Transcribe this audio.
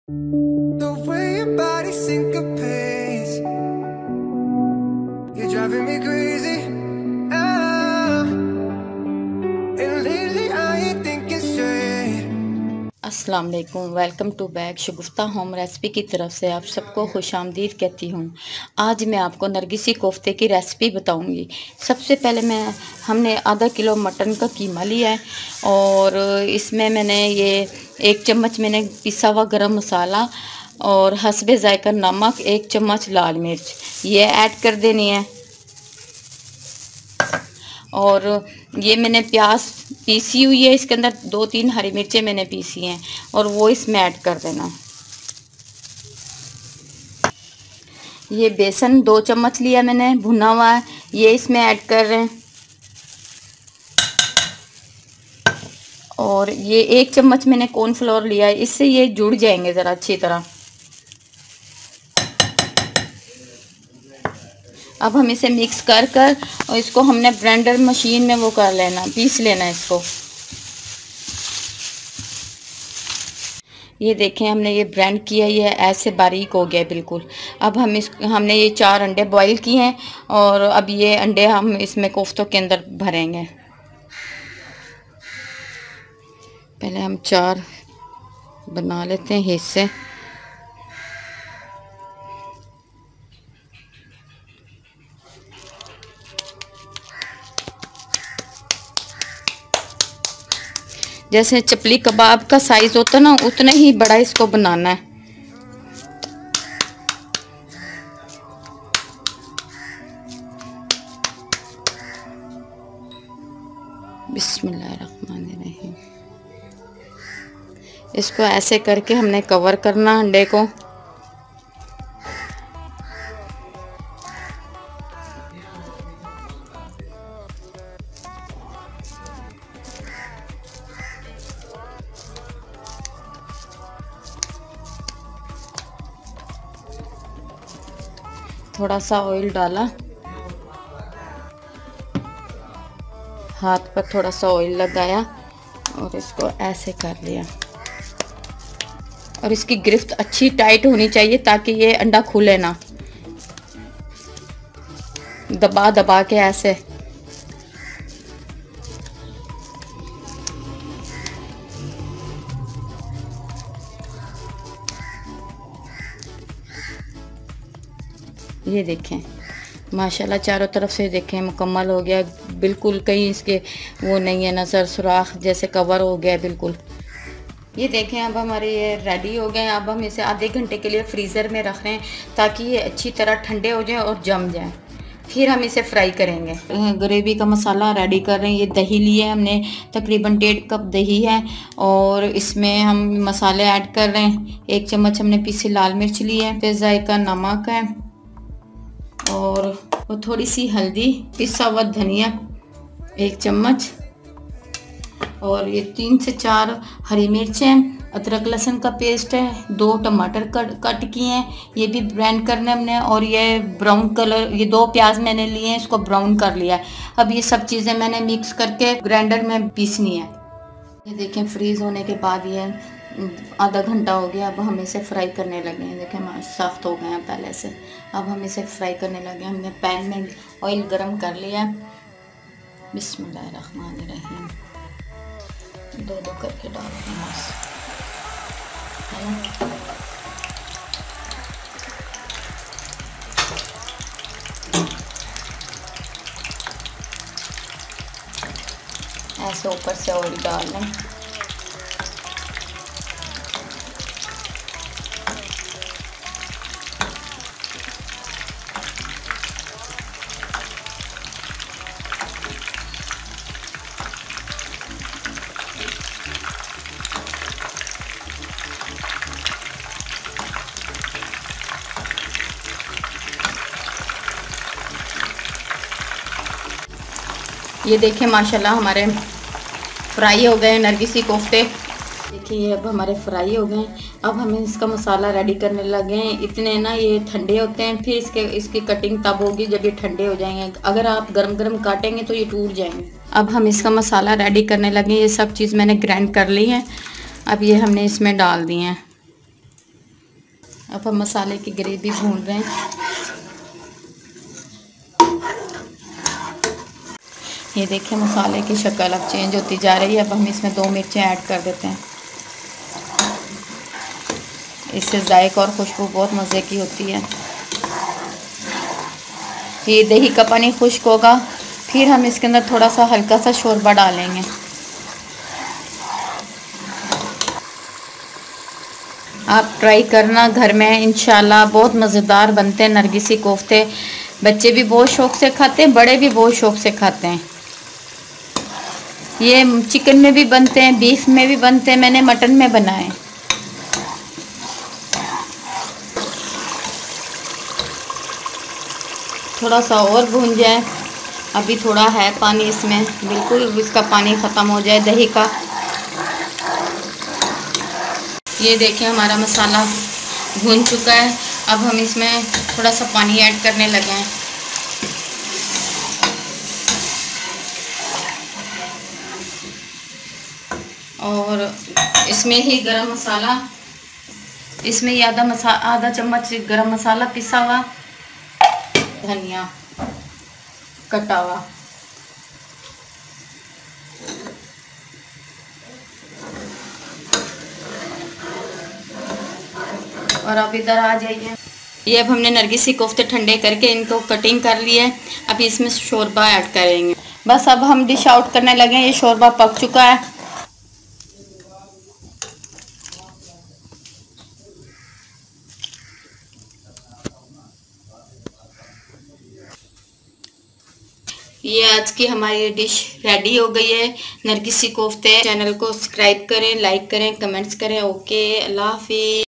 The way your body syncopates, you're driving me crazy. And lately I ain't thinking straight. अस्सलाम वालेकुम, welcome to back Shagufta home recipe की तरफ से आप सबको खुशामदीद कहती हूँ। आज मैं आपको नरगिसी कोफ्ते की रेसिपी बताऊँगी। सबसे पहले हमने आधा किलो मटन का कीमा लिया है और इसमें मैंने ये 1 चम्मच मैंने पिसा हुआ गरम मसाला और हस्बे ज़ायका नमक, 1 चम्मच लाल मिर्च ये ऐड कर देनी है। और ये मैंने प्याज पीसी हुई है, इसके अंदर 2-3 हरी मिर्चें मैंने पीसी हैं और वो इसमें ऐड कर देना। ये बेसन 2 चम्मच लिया मैंने भुना हुआ है, ये इसमें ऐड कर रहे हैं। और ये 1 चम्मच मैंने कॉर्नफ्लोर लिया है, इससे ये जुड़ जाएंगे ज़रा अच्छी तरह। अब हम इसे मिक्स कर और इसको हमने ब्लेंडर मशीन में वो कर लेना, पीस लेना इसको। ये देखें हमने ये ब्लेंड किया, ये ऐसे बारीक हो गया बिल्कुल। अब हमने ये 4 अंडे बॉईल किए हैं और अब ये अंडे हम इसमें कोफ्तों के अंदर भरेंगे। पहले हम 4 बना लेते हैं हिस्से। जैसे चपली कबाब का साइज़ होता है ना, उतना ही बड़ा इसको बनाना है। बिस्मिल्लाहिर्रहमानिर्रहीम। इसको ऐसे करके हमने कवर करना अंडे को। थोड़ा सा ऑयल डाला, हाथ पर थोड़ा सा ऑयल लगाया और इसको ऐसे कर लिया। और इसकी गिरफ्त अच्छी टाइट होनी चाहिए ताकि ये अंडा खुले ना। दबा दबा के ऐसे। ये देखें माशाल्लाह चारों तरफ से देखें मुकम्मल हो गया बिल्कुल, कहीं इसके वो नहीं है नज़र सुराख, जैसे कवर हो गया बिल्कुल। ये देखें अब हमारे ये रेडी हो गए हैं। अब हम इसे आधे घंटे के लिए फ्रीज़र में रख रहे हैं ताकि ये अच्छी तरह ठंडे हो जाएं और जम जाएं। फिर हम इसे फ्राई करेंगे। ग्रेवी का मसाला रेडी कर रहे हैं। ये दही लिए हमने, तकरीबन 1.5 कप दही है और इसमें हम मसाले ऐड कर रहे हैं। 1 चम्मच हमने पीसी लाल मिर्च ली है, फिर जायका नमक है और वो थोड़ी सी हल्दी, पिसा हुआ धनिया 1 चम्मच और ये 3 से 4 हरी मिर्चें, अदरक लहसुन का पेस्ट है, 2 टमाटर कट किए हैं, ये भी ब्लेंड करने हमने। और ये ब्राउन कलर, ये 2 प्याज मैंने लिए हैं, इसको ब्राउन कर लिया है। अब ये सब चीज़ें मैंने मिक्स करके ग्राइंडर में पीसनी है। ये देखें फ्रीज़ होने के बाद ये आधा घंटा हो गया। अब हम इसे फ्राई करने लगे हैं। देखें हमारे सख्त हो गए हैं पहले से। अब हम इसे फ्राई करने लगे हैं। हमने पैन में ऑयल गरम कर लिया। बिस्मिल्लाहिर्रहमानिर्रहीम। 2-2 करके डाल दें बस, है ना। ऐसे ऊपर से ऑयल डाल लें। ये देखें माशाल्लाह हमारे फ्राई हो गए नरगिसी कोफ्ते। देखिए ये अब हमारे फ्राई हो गए। अब हम इसका मसाला रेडी करने लगे हैं। इतने ना ये ठंडे होते हैं, फिर इसकी कटिंग तब होगी जब ये ठंडे हो जाएंगे। अगर आप गरम गरम काटेंगे तो ये टूट जाएंगे। अब हम इसका मसाला रेडी करने लगे। ये सब चीज़ मैंने ग्राइंड कर ली है। अब ये हमने इसमें डाल दिए हैं। अब हम मसाले की ग्रेवी भून रहे हैं। ये देखिए मसाले की शक्ल अब चेंज होती जा रही है। अब हम इसमें 2 मिर्चें ऐड कर देते हैं। इससे जायका और खुशबू बहुत मज़े की होती है। ये दही का पानी खुश्क होगा, फिर हम इसके अंदर थोड़ा सा हल्का सा शोरबा डालेंगे। आप ट्राई करना घर में, इंशाल्लाह बहुत मज़ेदार बनते हैं नरगिसी कोफ्ते। बच्चे भी बहुत शौक़ से खाते हैं, बड़े भी बहुत शौक़ से खाते हैं। ये चिकन में भी बनते हैं, बीफ में भी बनते हैं, मैंने मटन में बनाए। थोड़ा सा और भून जाए, अभी थोड़ा है पानी इसमें, बिल्कुल इसका पानी ख़त्म हो जाए दही का। ये देखिए हमारा मसाला भून चुका है। अब हम इसमें थोड़ा सा पानी ऐड करने लगे हैं। और इसमें ही गरम मसाला, इसमें ही आधा चम्मच गरम मसाला पिसा हुआ, धनिया कटा हुआ, और अब इधर आ जाइए। ये अब हमने नरगिसी कोफ्ते ठंडे करके इनको कटिंग कर लिए है। अब इसमें शोरबा ऐड करेंगे। बस अब हम डिश आउट करने लगे। ये शोरबा पक चुका है। ये आज की हमारी डिश रेडी हो गई है, नरगिसी कोफ्ते। चैनल को सब्सक्राइब करें, लाइक करें, कमेंट्स करें। ओके, अल्लाह हाफिज़।